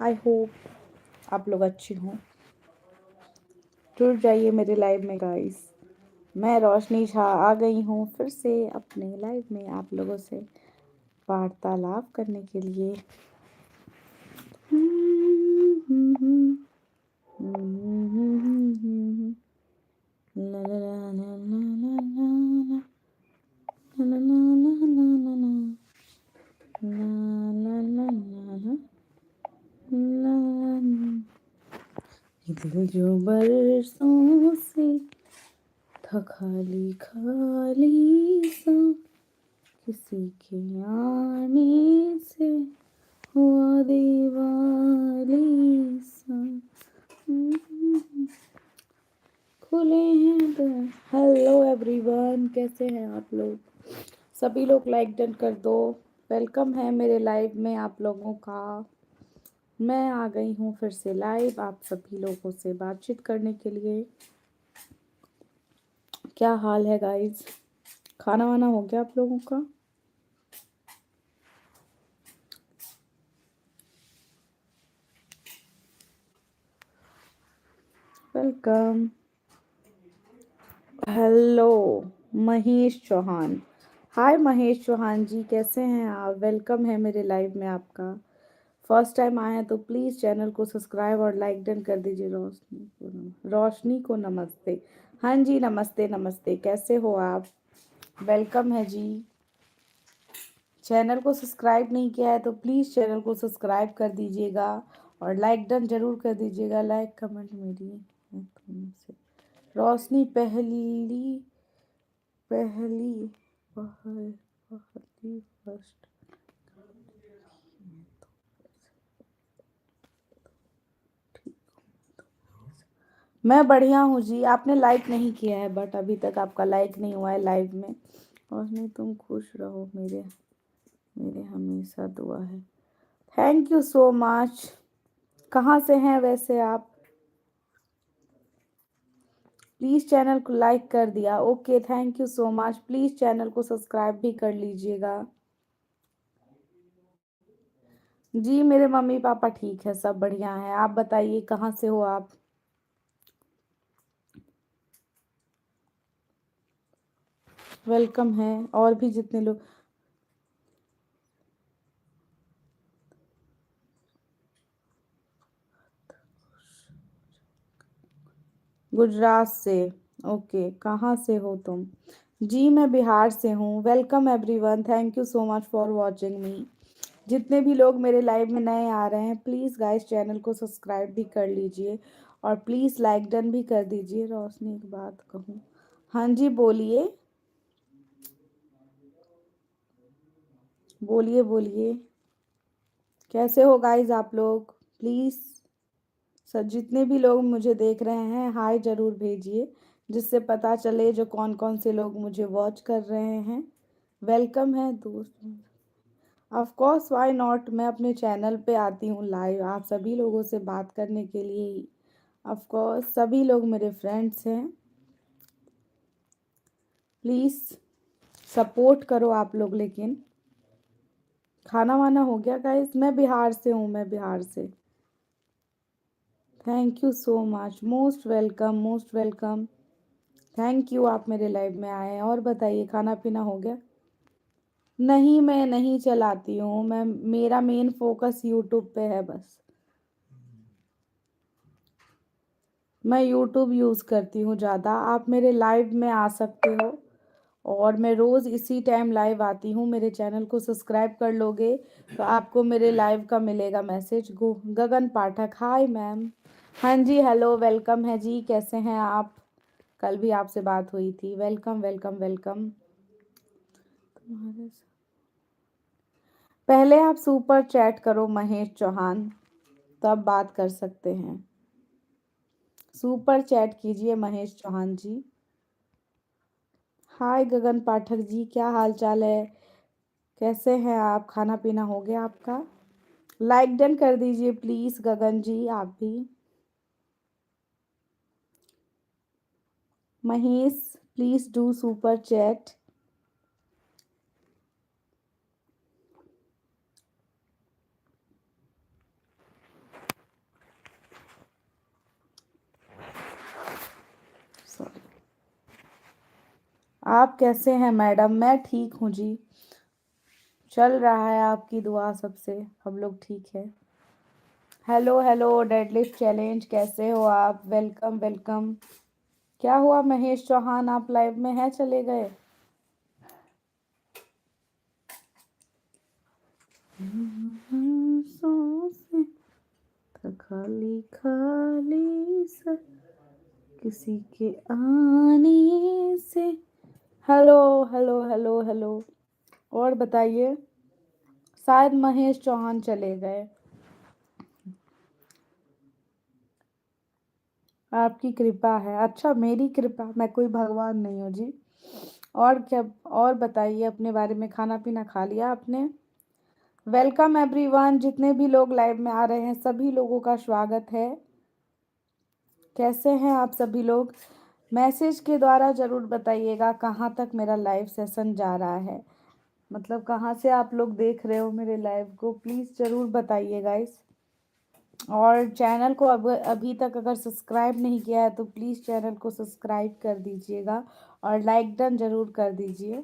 I hope आप लोग अच्छे हों। जुड़ जाइए मेरे लाइव में गाइस। मैं रोशनी झा आ गई हूँ फिर से अपने लाइव में आप लोगों से वार्तालाप करने के लिए। ला ला ला ला ला ला ला ला दिल जो बरसों से था खाली खाली सा, किसी के आने से हुआ दिवाली सा। खुले हैं तो हेलो एवरीवन, कैसे हैं आप लोग? सभी लोग लाइक डन कर दो। वेलकम है मेरे लाइव में आप लोगों का। मैं आ गई हूँ फिर से लाइव आप सभी लोगों से बातचीत करने के लिए। क्या हाल है गाइस? खाना वाना हो गया आप लोगों का? वेलकम। हेलो महेश चौहान। हाय महेश चौहान जी, कैसे हैं आप? वेलकम है मेरे लाइव में आपका। फर्स्ट टाइम आए हैं तो प्लीज़ चैनल को सब्सक्राइब और लाइक डन कर दीजिए। रोशनी को नमस्ते। हाँ जी, नमस्ते नमस्ते, कैसे हो आप? वेलकम है जी। चैनल को सब्सक्राइब नहीं किया है तो प्लीज़ चैनल को सब्सक्राइब कर दीजिएगा और लाइक डन जरूर कर दीजिएगा। लाइक कमेंट मेरी है तुमसे। रोशनी पहली पहली पहली फर्स्ट। मैं बढ़िया हूँ जी। आपने लाइक नहीं किया है बट अभी तक आपका लाइक नहीं हुआ है लाइव में। रोशनी तुम खुश रहो, मेरे मेरे हमेशा दुआ है। Thank you so much. कहाँ से हैं वैसे आप? प्लीज़ चैनल को लाइक कर दिया, okay thank you so much. Please channel को सब्सक्राइब भी कर लीजिएगा। जी मेरे मम्मी पापा ठीक है, सब बढ़िया है। आप बताइए कहाँ से हो आप? वेलकम है और भी जितने लोग। गुजरात से? ओके, कहाँ से हो तुम? जी मैं बिहार से हूँ। Welcome everyone, thank you so much for watching me. जितने भी लोग मेरे लाइव में नए आ रहे हैं प्लीज़ गाइस चैनल को सब्सक्राइब भी कर लीजिए और प्लीज़ लाइक डन भी कर दीजिए। रोशनी एक बात कहूँ? हाँ जी बोलिए बोलिए बोलिए। कैसे हो गाइस आप लोग? प्लीज़ सर जितने भी लोग मुझे देख रहे हैं हाय ज़रूर भेजिए, जिससे पता चले जो कौन कौन से लोग मुझे वॉच कर रहे हैं। वेलकम है दोस्त। ऑफ कोर्स व्हाई नॉट, मैं अपने चैनल पे आती हूँ लाइव आप सभी लोगों से बात करने के लिए ही। ऑफ कोर्स सभी लोग मेरे फ्रेंड्स हैं। प्लीज़ सपोर्ट करो आप लोग। लेकिन खाना वाना हो गया गाइस? मैं बिहार से हूँ, मैं बिहार से। Thank you so much, most welcome most welcome. Thank you आप मेरे लाइव में आए हैं। और बताइए खाना पीना हो गया? नहीं मैं नहीं चलाती हूँ, मैं मेरा मेन फोकस यूट्यूब पे है बस। मैं यूट्यूब यूज़ करती हूँ ज़्यादा। आप मेरे लाइव में आ सकते हो और मैं रोज़ इसी टाइम लाइव आती हूँ। मेरे चैनल को सब्सक्राइब कर लोगे तो आपको मेरे लाइव का मिलेगा मैसेज। गगन पाठक, हाय मैम। हाँ जी हेलो, वेलकम है जी, कैसे हैं आप? कल भी आपसे बात हुई थी। Welcome welcome welcome. पहले आप सुपर चैट करो महेश चौहान, तब बात कर सकते हैं। सुपर चैट कीजिए महेश चौहान जी। हाय गगन पाठक जी, क्या हाल चाल है? कैसे हैं आप? खाना पीना हो गया आपका? लाइक डन कर दीजिए प्लीज़ गगन जी आप भी। Mahesh please do super chat. आप कैसे हैं मैडम? मैं ठीक हूँ जी। चल रहा है आपकी दुआ सबसे, हम लोग ठीक है। हेलो हेलो डेडलिफ्ट चैलेंज, कैसे हो आप? Welcome welcome. क्या हुआ महेश चौहान, आप लाइव में हैं, चले गए? सांसें था खाली खाली सा किसी के आने से। Hello hello hello hello. और बताइए, शायद महेश चौहान चले गए। आपकी कृपा है। अच्छा, मेरी कृपा? मैं कोई भगवान नहीं हूँ जी। और क्या? और बताइए अपने बारे में। खाना पीना खा लिया आपने? वेलकम एवरीवन, जितने भी लोग लाइव में आ रहे हैं सभी लोगों का स्वागत है। कैसे हैं आप सभी लोग? मैसेज के द्वारा ज़रूर बताइएगा कहाँ तक मेरा लाइव सेशन जा रहा है, मतलब कहाँ से आप लोग देख रहे हो मेरे लाइव को, प्लीज़ ज़रूर बताइए गाइस। और चैनल को अब अभी तक अगर सब्सक्राइब नहीं किया है तो प्लीज़ चैनल को सब्सक्राइब कर दीजिएगा और लाइक डन ज़रूर कर दीजिए।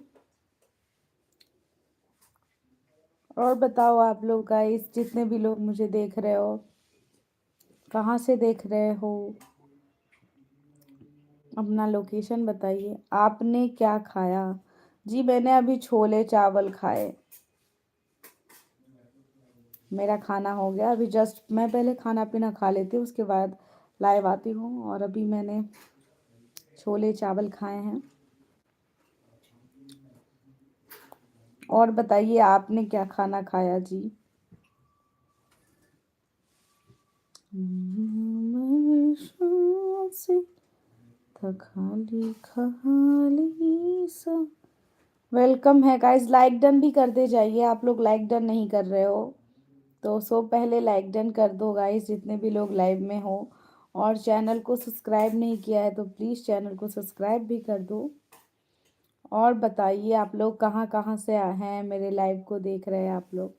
और बताओ आप लोग गाइस, जितने भी लोग मुझे देख रहे हो, कहाँ से देख रहे हो, अपना लोकेशन बताइए। आपने क्या खाया? जी मैंने अभी छोले चावल खाए। मेरा खाना हो गया अभी जस्ट। मैं पहले खाना पीना खा लेती हूँ, उसके बाद लाइव आती हूँ। और अभी मैंने छोले चावल खाए हैं। और बताइए आपने क्या खाना खाया जी? सांसें था खाली खाली सा। वेलकम है गाइस, लाइक डन भी कर दे जाइए। आप लोग लाइक डन नहीं कर रहे हो तो पहले लाइक डन कर दो गाइस, जितने भी लोग लाइव में हो। और चैनल को सब्सक्राइब नहीं किया है तो प्लीज़ चैनल को सब्सक्राइब भी कर दो। और बताइए आप लोग कहाँ कहाँ से हैं, मेरे लाइव को देख रहे हैं आप लोग?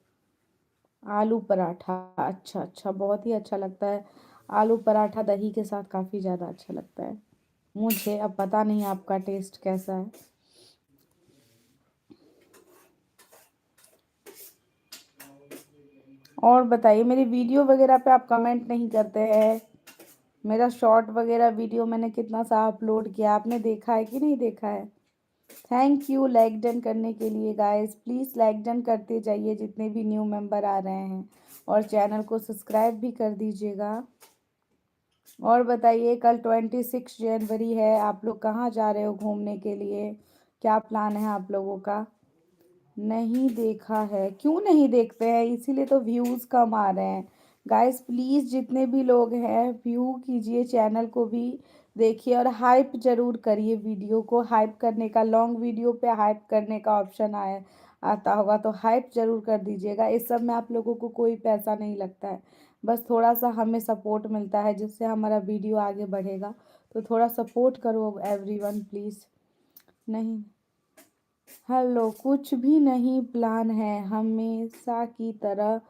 आलू पराठा, अच्छा अच्छा, बहुत ही अच्छा लगता है। आलू पराठा दही के साथ काफ़ी ज़्यादा अच्छा लगता है मुझे। अब पता नहीं आपका टेस्ट कैसा है। और बताइए, मेरी वीडियो वगैरह पे आप कमेंट नहीं करते हैं। मेरा शॉर्ट वगैरह वीडियो मैंने कितना सा अपलोड किया, आपने देखा है कि नहीं देखा है? थैंक यू लाइक डन करने के लिए गाइस। प्लीज़ लाइक डन करते जाइए जितने भी न्यू मेंबर आ रहे हैं, और चैनल को सब्सक्राइब भी कर दीजिएगा। और बताइए, कल 26 जनवरी है, आप लोग कहाँ जा रहे हो घूमने के लिए? क्या प्लान है आप लोगों का? नहीं देखा है? क्यों नहीं देखते हैं? इसीलिए तो व्यूज़ कम आ रहे हैं। गाइस प्लीज़ जितने भी लोग हैं व्यू कीजिए, चैनल को भी देखिए और हाइप ज़रूर करिए। वीडियो को हाइप करने का, लॉन्ग वीडियो पे हाइप करने का ऑप्शन आया आता होगा तो हाइप ज़रूर कर दीजिएगा। इस सब में आप लोगों को कोई पैसा नहीं लगता है, बस थोड़ा सा हमें सपोर्ट मिलता है जिससे हमारा वीडियो आगे बढ़ेगा। तो थोड़ा सपोर्ट करो एवरीवन प्लीज़। नहीं, हेलो, कुछ भी नहीं प्लान है, हमेशा की तरह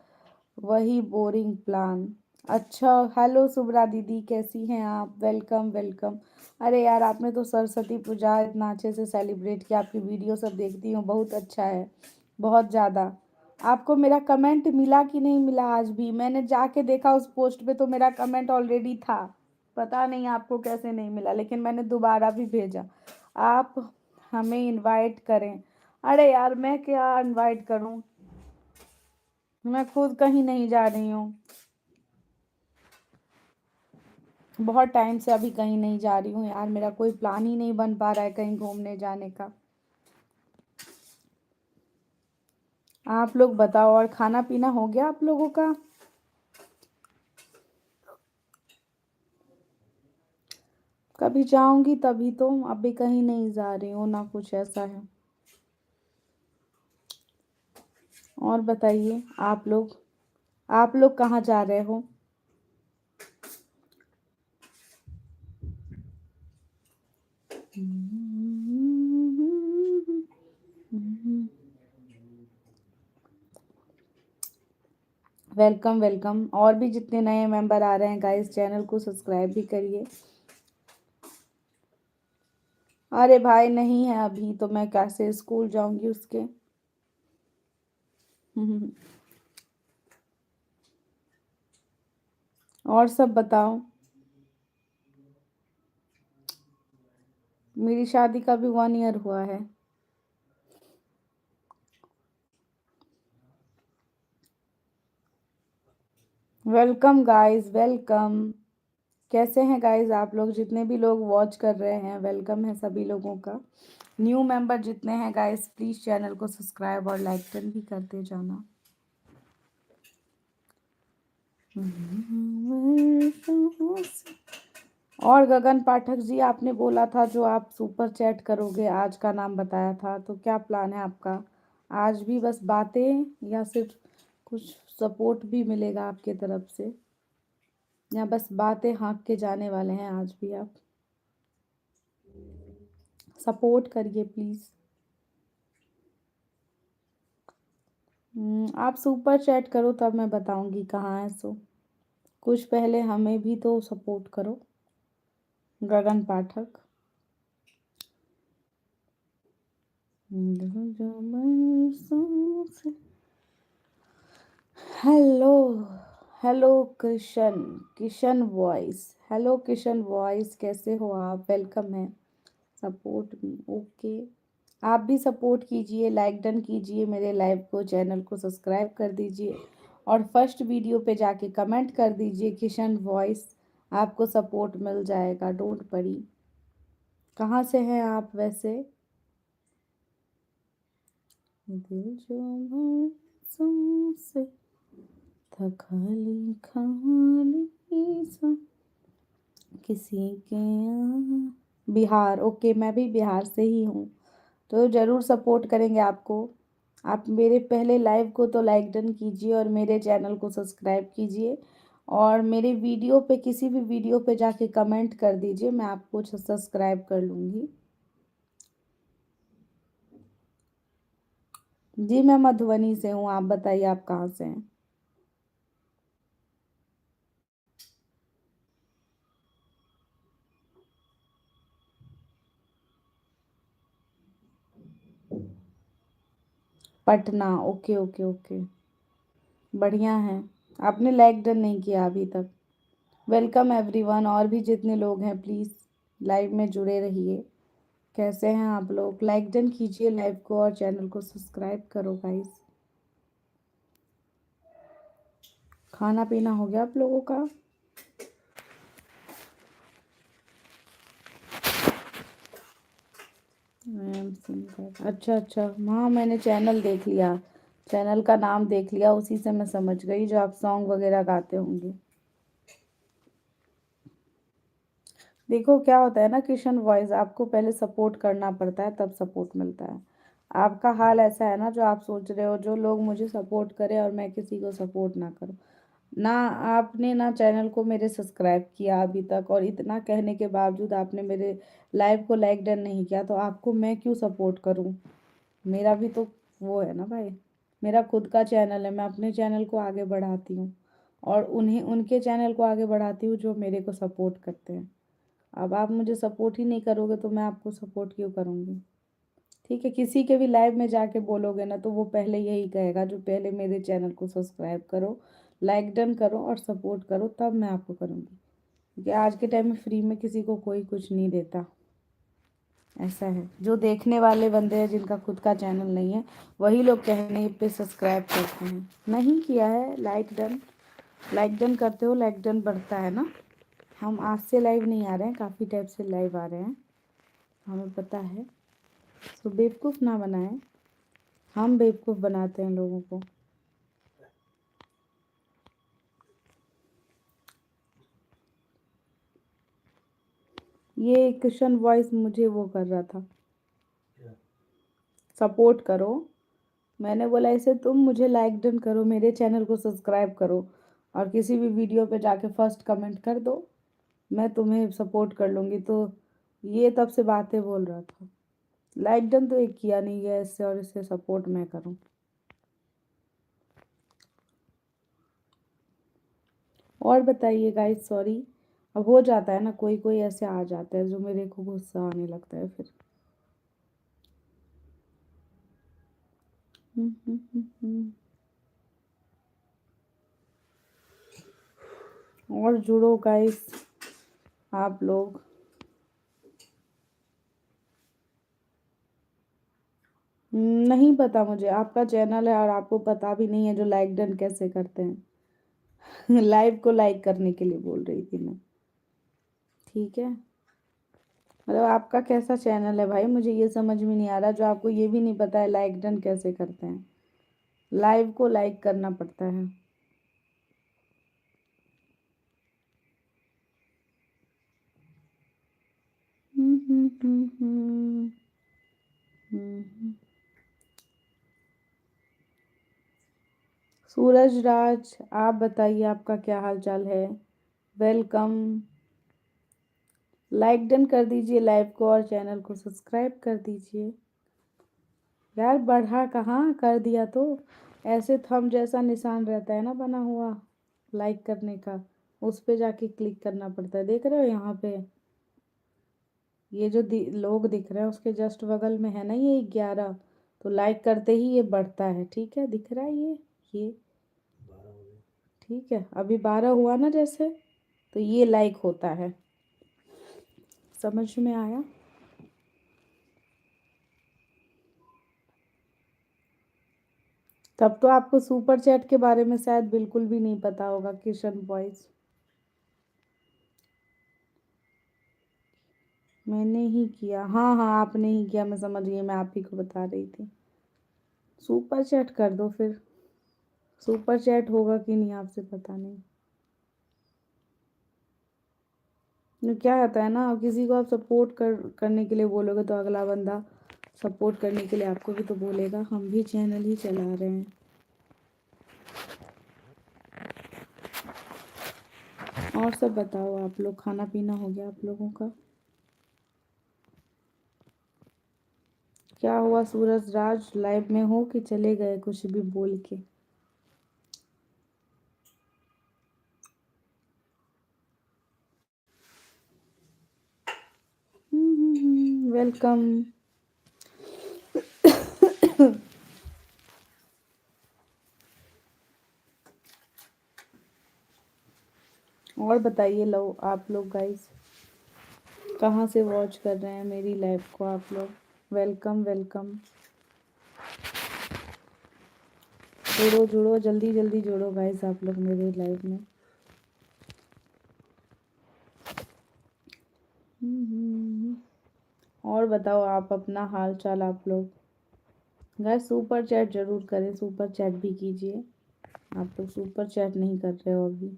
वही बोरिंग प्लान। अच्छा, हेलो सुब्रा दीदी, कैसी हैं आप? Welcome welcome. अरे यार, आपने तो सरस्वती पूजा इतना अच्छे से सेलिब्रेट किया, आपकी वीडियो सब देखती हूँ, बहुत अच्छा है, बहुत ज़्यादा। आपको मेरा कमेंट मिला कि नहीं मिला? आज भी मैंने जाके देखा उस पोस्ट पे तो मेरा कमेंट ऑलरेडी था। पता नहीं आपको कैसे नहीं मिला, लेकिन मैंने दोबारा भी भेजा। आप हमें इनवाइट करें। अरे यार, मैं क्या इनवाइट करूं, मैं खुद कहीं नहीं जा रही हूँ। बहुत टाइम से अभी कहीं नहीं जा रही हूँ यार, मेरा कोई प्लान ही नहीं बन पा रहा है कहीं घूमने जाने का। आप लोग बताओ, और खाना पीना हो गया आप लोगों का? कभी जाऊंगी तभी तो, अभी कहीं नहीं जा रही हूँ ना, कुछ ऐसा है। और बताइए आप लोग कहाँ जा रहे हो? Welcome welcome. और भी जितने नए मेंबर आ रहे हैं गाइस, चैनल को सब्सक्राइब भी करिए। अरे भाई नहीं है अभी, तो मैं कैसे स्कूल जाऊंगी उसके। और सब बताओ। मेरी शादी का भी 1 ईयर हुआ है। Welcome guys, welcome. कैसे हैं गाइस आप लोग, जितने भी लोग वॉच कर रहे हैं, वेलकम है सभी लोगों का। न्यू मेंबर जितने हैं गाइस, प्लीज़ चैनल को सब्सक्राइब और लाइक कर भी करते जाना। और गगन पाठक जी, आपने बोला था जो आप सुपर चैट करोगे, आज का नाम बताया था, तो क्या प्लान है आपका? आज भी बस बातें या सिर्फ कुछ सपोर्ट भी मिलेगा आपके तरफ से, या बस बातें हाँक के जाने वाले हैं आज भी आप? सपोर्ट करिए प्लीज़। आप सुपर चैट करो तब मैं बताऊंगी कहाँ है सो। कुछ पहले हमें भी तो सपोर्ट करो Gagan Pathak. Hello, hello Kishan, Kishan voice. Hello Kishan voice, कैसे हो आप? वेलकम है। Support me, okay. आप भी सपोर्ट कीजिए, लाइक डन कीजिए मेरे लाइव को, चैनल को सब्सक्राइब कर दीजिए और फर्स्ट वीडियो पे जाके कमेंट कर दीजिए किशन वॉइस। आपको सपोर्ट मिल जाएगा, डोंट वरी। कहाँ से हैं आप वैसे? दिल जो बरसों से था खाली खाली सा, किसी के यहाँ। बिहार, ओके, मैं भी बिहार से ही हूँ, तो ज़रूर सपोर्ट करेंगे आपको। आप मेरे पहले लाइव को तो लाइक डन कीजिए और मेरे चैनल को सब्सक्राइब कीजिए, और मेरे वीडियो पे, किसी भी वीडियो पे जाके कमेंट कर दीजिए, मैं आपको सब्सक्राइब कर लूँगी। जी मैं मधुबनी से हूँ, आप बताइए आप कहाँ से हैं? Patna, okay okay okay. बढ़िया है। आपने लाइक डन नहीं किया अभी तक। वेलकम एवरीवन, और भी जितने लोग हैं प्लीज़ लाइव में जुड़े रहिए। कैसे हैं आप लोग? लाइक डन कीजिए लाइव को और चैनल को सब्सक्राइब करो गाइस। खाना पीना हो गया आप लोगों का? अच्छा अच्छा, हाँ मैंने चैनल देख लिया, चैनल का नाम देख लिया, उसी से मैं समझ गई जो आप सॉन्ग वगैरह गाते होंगे। देखो क्या होता है ना किशन वॉइस, आपको पहले सपोर्ट करना पड़ता है तब सपोर्ट मिलता है। आपका हाल ऐसा है ना, जो आप सोच रहे हो जो लोग मुझे सपोर्ट करें और मैं किसी को सपोर्ट ना करूं। ना आपने ना चैनल को मेरे सब्सक्राइब किया अभी तक, और इतना कहने के बावजूद आपने मेरे लाइव को लाइक डन नहीं किया, तो आपको मैं क्यों सपोर्ट करूं? मेरा भी तो वो है ना भाई, मेरा खुद का चैनल है, मैं अपने चैनल को आगे बढ़ाती हूँ और उन्हें, उनके चैनल को आगे बढ़ाती हूँ जो मेरे को सपोर्ट करते हैं। अब आप मुझे सपोर्ट ही नहीं करोगे तो मैं आपको सपोर्ट क्यों करूँगी? ठीक है, किसी के भी लाइव में जाके बोलोगे ना तो वो पहले यही कहेगा जो पहले मेरे चैनल को सब्सक्राइब करो, लाइक डन करो और सपोर्ट करो, तब मैं आपको करूँगी। क्योंकि आज के टाइम में फ्री में किसी को कोई कुछ नहीं देता। ऐसा है, जो देखने वाले बंदे हैं जिनका खुद का चैनल नहीं है, वही लोग कहने पे सब्सक्राइब करते हैं। नहीं किया है लाइक डन, लाइक डन करते हो लाइक डन बढ़ता है ना। हम आज से लाइव नहीं आ रहे हैं, काफ़ी टाइप से लाइव आ रहे हैं, हमें पता है। तो बेवकूफ़ ना बनाएं, हम बेवकूफ़ बनाते हैं लोगों को। ये क्वेश्चन वॉइस मुझे वो कर रहा था, सपोर्ट करो। मैंने बोला इसे, तुम मुझे लाइक डन करो, मेरे चैनल को सब्सक्राइब करो और किसी भी वीडियो पे जाके फर्स्ट कमेंट कर दो, मैं तुम्हें सपोर्ट कर लूँगी। तो ये तब से बातें बोल रहा था। लाइक डन तो एक किया नहीं है इससे, और इससे सपोर्ट मैं करूँ? और बताइए गाइस, सॉरी अब हो जाता है ना, कोई कोई ऐसे आ जाता है जो मेरे को गुस्सा आने लगता है फिर। और जुड़ो गाइस आप लोग। नहीं पता मुझे, आपका चैनल है और आपको पता भी नहीं है जो लाइक डन कैसे करते हैं। लाइव को लाइक करने के लिए बोल रही थी मैं, ठीक है। मतलब आपका कैसा चैनल है भाई, मुझे ये समझ में नहीं आ रहा जो आपको ये भी नहीं पता है लाइक डन कैसे करते हैं। लाइव को लाइक करना पड़ता है। सूरज राज, आप बताइए आपका क्या हाल चाल है। वेलकम। लाइक डन कर दीजिए लाइव को और चैनल को सब्सक्राइब कर दीजिए। यार बढ़ा कहाँ, कर दिया तो। ऐसे थंब जैसा निशान रहता है ना बना हुआ लाइक करने का, उस पे जाके क्लिक करना पड़ता है। देख रहे हो यहाँ पे ये जो लोग दिख रहे हैं उसके जस्ट बगल में है ना ये 11, तो लाइक करते ही ये बढ़ता है, ठीक है। दिख रहा है ये ठीक है। अभी 12 हुआ ना जैसे, तो ये लाइक होता है। समझ में आया। तब तो आपको सुपर चैट के बारे में शायद बिल्कुल भी नहीं पता होगा किशन बॉयज। मैंने ही किया, हाँ हाँ आपने ही किया, मैं समझ गई, मैं आप ही को बता रही थी। सुपर चैट कर दो फिर। सुपर चैट होगा कि नहीं आपसे पता नहीं। क्या होता है ना, किसी को आप सपोर्ट करने के लिए बोलोगे तो अगला बंदा सपोर्ट करने के लिए आपको भी तो बोलेगा। हम भी चैनल ही चला रहे हैं। और सब बताओ आप लोग, खाना पीना हो गया आप लोगों का। क्या हुआ सूरज राज, लाइव में हो कि चले गए कुछ भी बोल के। वेलकम। और बताइए लो आप लोग गाइस, कहाँ से वॉच कर रहे हैं मेरी लाइव को आप लोग। Welcome welcome. जुड़ो जुड़ो, जल्दी जल्दी जुड़ो गाइस आप लोग मेरे लाइव में। और बताओ आप अपना हाल चाल आप लोग। गाइस सुपर चैट जरूर करें, सुपर चैट भी कीजिए। आप लोग सुपर चैट नहीं कर रहे हो अभी।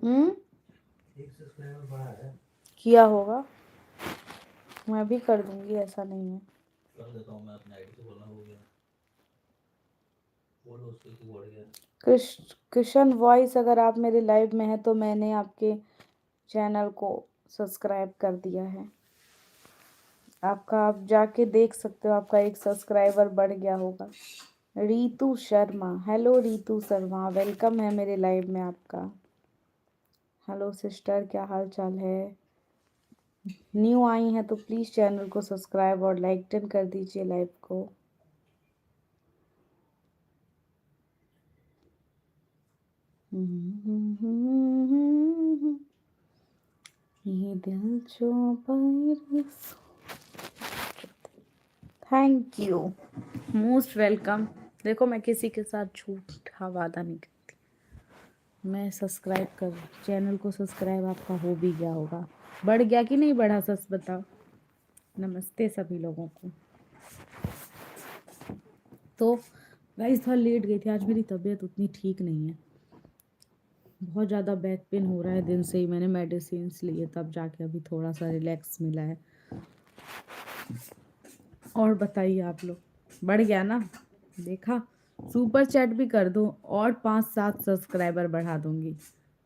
हम्म, किया होगा, मैं भी कर दूंगी, ऐसा नहीं है। कर देता हूँ मैं अपने आईडी से, बोलना हो गया। बोलो उसको कि बढ़ गया। कृष्ण वॉइस, अगर आप मेरे लाइव में हैं तो मैंने आपके चैनल को सब्सक्राइब कर दिया है। आपका आप जाके देख सकते हो, आपका एक सब्सक्राइबर बढ़ गया होगा। रीतू शर्मा, हेलो रीतू शर्मा, वेलकम है मेरे लाइव में आपका। हेलो सिस्टर, क्या हाल चाल है। न्यू आई हैं तो प्लीज़ चैनल को सब्सक्राइब और लाइक डन कर दीजिए लाइव को। ये दिल जो बरस। Thank you, most welcome. देखो मैं किसी के साथ झूठा वादा नहीं करती। मैं सब्सक्राइब कर, चैनल को सब्सक्राइब आपका हो भी गया होगा। बढ़ गया कि नहीं बढ़ा, सच बताओ। नमस्ते सभी लोगों को। तो गाइस थोड़ा लेट गई थी, आज मेरी तबीयत उतनी ठीक नहीं है। बहुत ज़्यादा बैक पेन हो रहा है दिन से ही, मैंने मेडिसिन लिए तब जाके अभी थोड़ा सा रिलैक्स मिला है। और बताइए आप लोग, बढ़ गया ना। देखा, सुपर चैट भी कर दो और 5-7 सब्सक्राइबर बढ़ा दूंगी,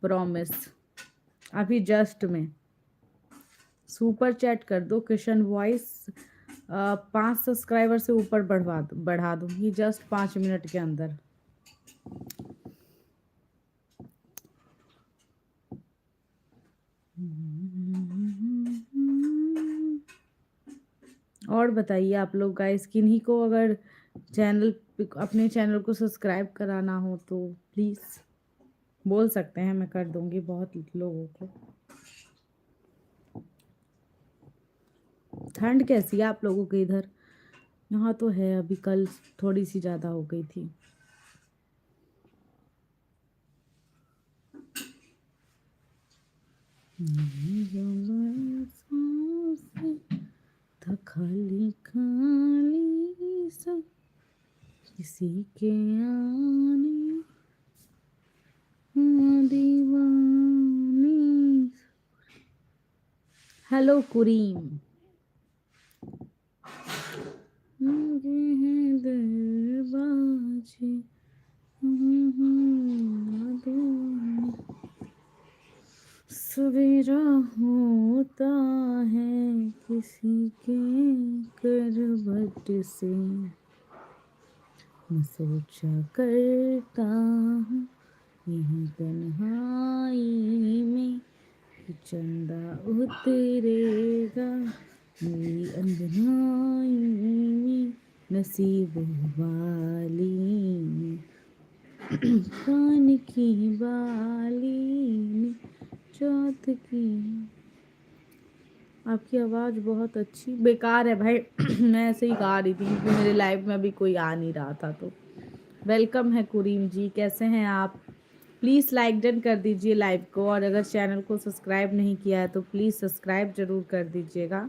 प्रॉमिस। अभी जस्ट में सुपर चैट कर दो, किशन वॉइस 5 सब्सक्राइबर से ऊपर बढ़ा दूंगी जस्ट 5 मिनट के अंदर। और बताइए आप लोग गाइस, किन्हीं को अगर अपने चैनल को सब्सक्राइब कराना हो तो प्लीज़ बोल सकते हैं, मैं कर दूंगी बहुत लोगों को। ठंड कैसी है आप लोगों के इधर? यहाँ तो है, अभी कल थोड़ी सी ज़्यादा हो गई थी। था खाली खाली सा किसी के आने दीवानी। हेलो कुरीम, दरवाजे सवेरा होता है किसी के करवट से, मैं सोचा करता हूँ यहीं तन्हाई में कि चंदा उतरेगा मेरी अंगनाई में, नसीब वाली ने कान की बाली ने चौथ की। आपकी आवाज़ बहुत अच्छी बेकार है भाई। मैं ऐसे ही गा रही थी क्योंकि मेरे लाइव में अभी कोई आ नहीं रहा था। तो वेलकम है कुरीम जी, कैसे हैं आप? प्लीज़ लाइक डन कर दीजिए लाइव को, और अगर चैनल को सब्सक्राइब नहीं किया है तो प्लीज़ सब्सक्राइब ज़रूर कर दीजिएगा।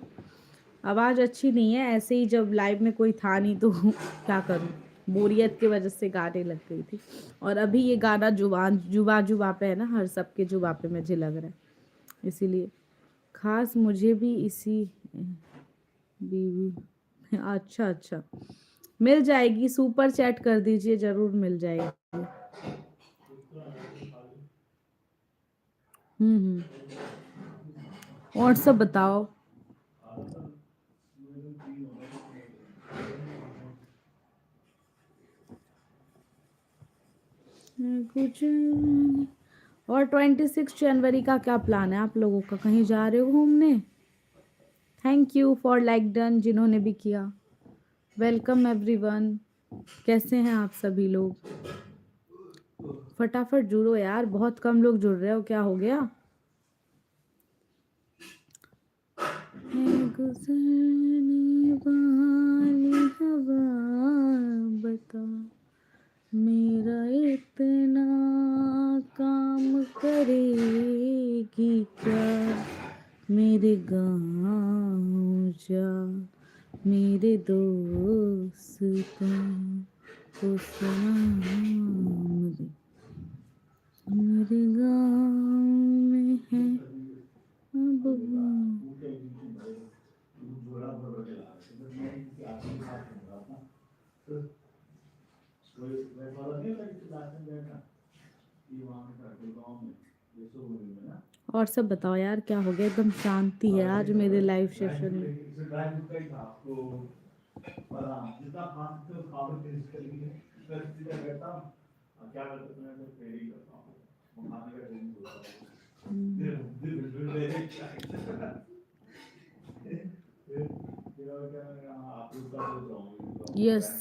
आवाज़ अच्छी नहीं है, ऐसे ही जब लाइव में कोई था नहीं तो क्या करूँ, बोरियत की वजह से गाने लग गई थी। और अभी ये गाना जुबा जुबा पे है ना, हर सबके जुबा पे मुझे लग रहा है, इसीलिए खास मुझे भी इसी बीवी। अच्छा अच्छा, मिल जाएगी, सुपर चैट कर दीजिए, ज़रूर मिल जाएगी। और सब बताओ। कुछ और 26 जनवरी का क्या प्लान है आप लोगों का? कहीं जा रहे हो घूमने? Thank you for like done जिन्होंने भी किया। वेलकम एवरीवन, कैसे हैं आप सभी लोग? फटाफट जुड़ो यार, बहुत कम लोग जुड़ रहे हो, क्या हो गया? गुजरने वाली हवा बता मेरा इतना काम करेगी क्या, मेरे गाँव जा मेरे दोस्तों को सलाम दे, मेरे गाँव में है अब और सब बताओ यार, क्या हो गया? एकदम शांति है आज मेरे लाइव सेशन में। यस,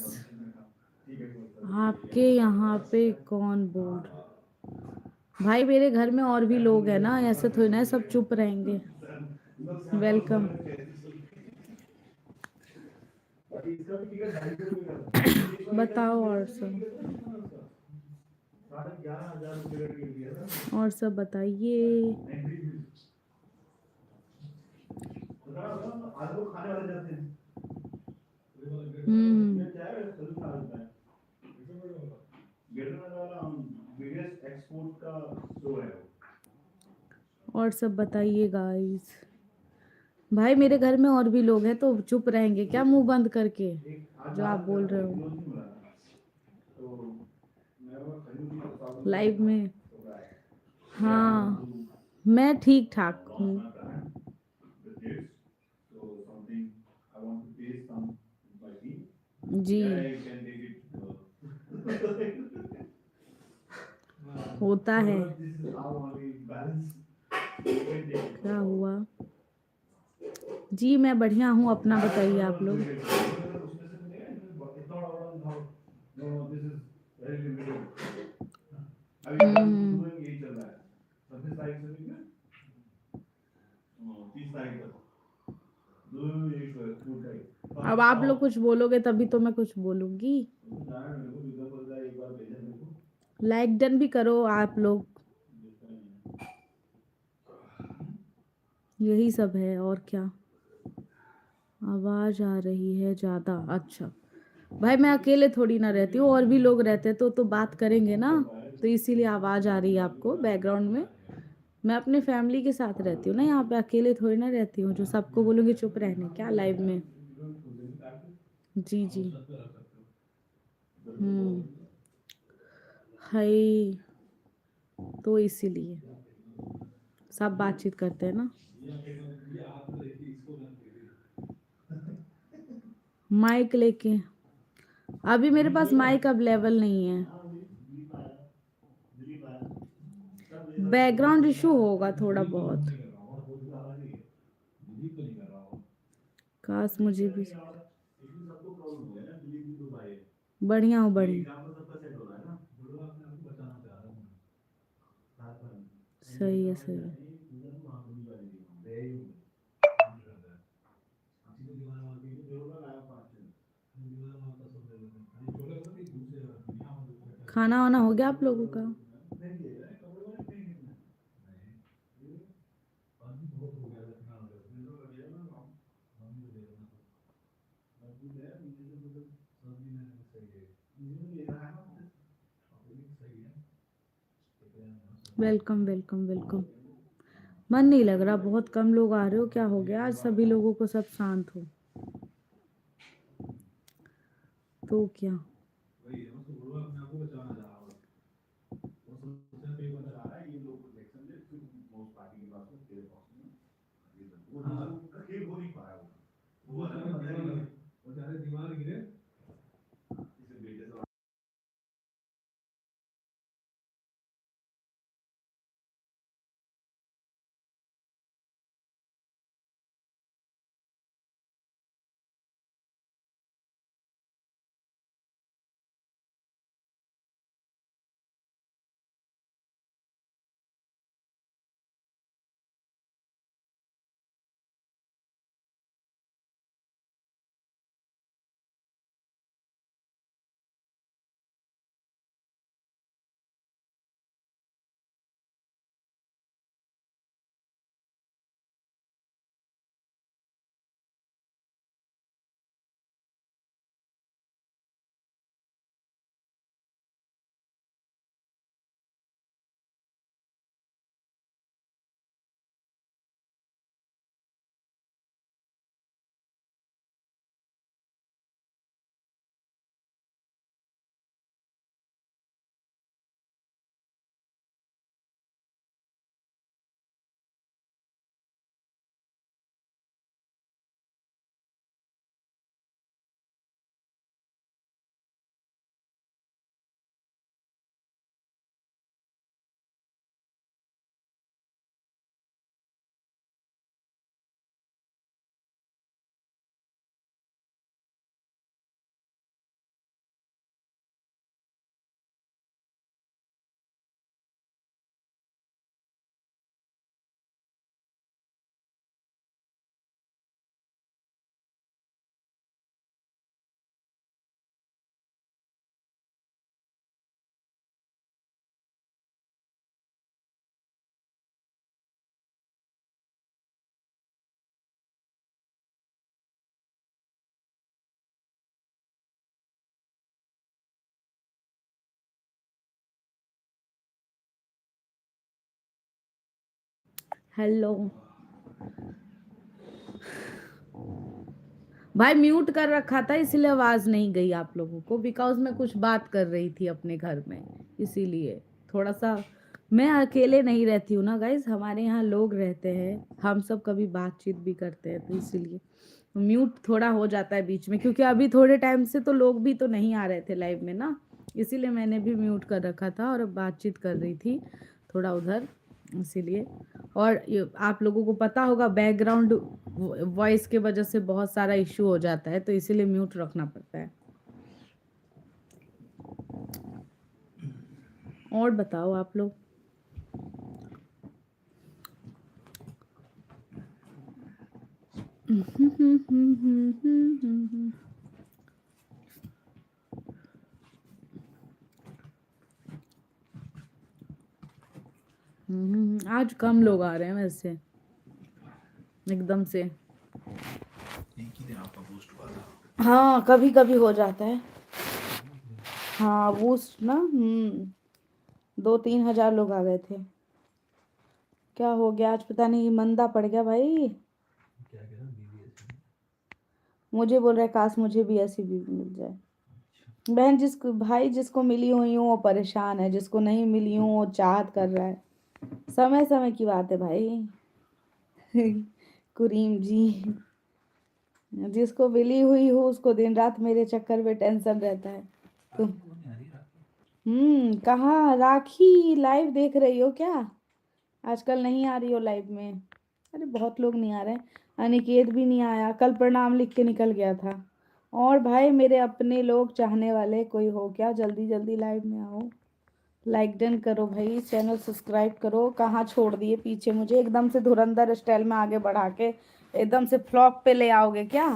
आपके यहाँ पे कौन बोल रहा? भाई मेरे घर में और भी लोग हैं ना, ऐसे थोड़ी ना सब चुप रहेंगे। वेलकम। बताओ और सब बताइए। और सब बताइए गाइस। भाई मेरे घर में और भी लोग हैं तो चुप रहेंगे क्या मुंह बंद करके, जो आप बोल रहे हो? लाइव में। हाँ, मैं ठीक ठाक हूँ। जी, होता है। क्या हुआ? जी मैं बढ़िया हूँ, अपना बताइए आप लोग। हम्म। अब आप लोग कुछ बोलोगे तभी तो मैं कुछ बोलूंगी। लाइक डन भी करो आप लोग, यही सब है और क्या। आवाज आ रही है ज्यादा? अच्छा भाई, मैं अकेले थोड़ी ना रहती हूँ, और भी लोग रहते तो बात करेंगे ना, तो इसीलिए आवाज आ रही है आपको बैकग्राउंड में। मैं अपने फैमिली के साथ रहती हूँ ना, यहाँ पे अकेले थोड़ी ना रहती हूँ जो सबको बोलूंगी चुप रहने क्या लाइव में। जी जी। हाय, तो इसीलिए सब बातचीत करते हैं ना। माइक लेके, अभी मेरे पास माइक अवेलेबल नहीं है। बैकग्राउंड इशू होगा थोड़ा बहुत। काश मुझे भी। बढ़िया हूँ बढ़िया। सही है सही है। खाना वाना हो गया आप लोगों का? Welcome welcome welcome. मन नहीं लग रहा, बहुत कम लोग आ रहे हो, क्या हो गया आज सभी लोगों को? सब शांत हो तो क्या। हेलो, भाई म्यूट कर रखा था इसलिए आवाज नहीं गई आप लोगों को, बिकॉज मैं कुछ बात कर रही थी अपने घर में, इसीलिए थोड़ा सा। मैं अकेले नहीं रहती हूँ ना गाइज, हमारे यहाँ लोग रहते हैं, हम सब कभी बातचीत भी करते हैं, तो इसीलिए म्यूट थोड़ा हो जाता है बीच में, क्योंकि अभी थोड़े टाइम से तो लोग भी तो नहीं आ रहे थे लाइव में ना, इसीलिए मैंने भी म्यूट कर रखा था और अब बातचीत कर रही थी थोड़ा उधर, इसीलिए। और आप लोगों को पता होगा बैकग्राउंड वॉइस के वजह से बहुत सारा इश्यू हो जाता है, तो इसीलिए म्यूट रखना पड़ता है। और बताओ आप लोग। आज कम लोग आ रहे हैं वैसे, एकदम से। हाँ कभी कभी हो जाता है। हाँ वो ना 2-3 हज़ार लोग आ गए थे। क्या हो गया आज पता नहीं, मंदा पड़ गया भाई। मुझे बोल रहा है काश मुझे भी ऐसी बीवी मिल जाए। बहन जिसको भाई जिसको मिली हुई हूँ वो परेशान है, जिसको नहीं मिली हूँ वो चाहत कर रहा है। समय समय की बात है भाई। कुरीम जी, जिसको मिली हुई हो उसको दिन रात मेरे चक्कर में टेंशन रहता है। तो कहाँ राखी लाइव देख रही हो क्या? आजकल नहीं आ रही हो लाइव में? अरे बहुत लोग नहीं आ रहे हैं, अनिकेत भी नहीं आया, कल प्रणाम लिख के निकल गया था। और भाई मेरे अपने लोग चाहने वाले कोई हो क्या? जल्दी जल्दी लाइव में आओ, लाइक डन करो भाई, चैनल सब्सक्राइब करो। कहाँ छोड़ दिए पीछे मुझे, एकदम से धुरंधर स्टाइल में आगे बढ़ा के एकदम से फ्लॉप पे ले आओगे क्या?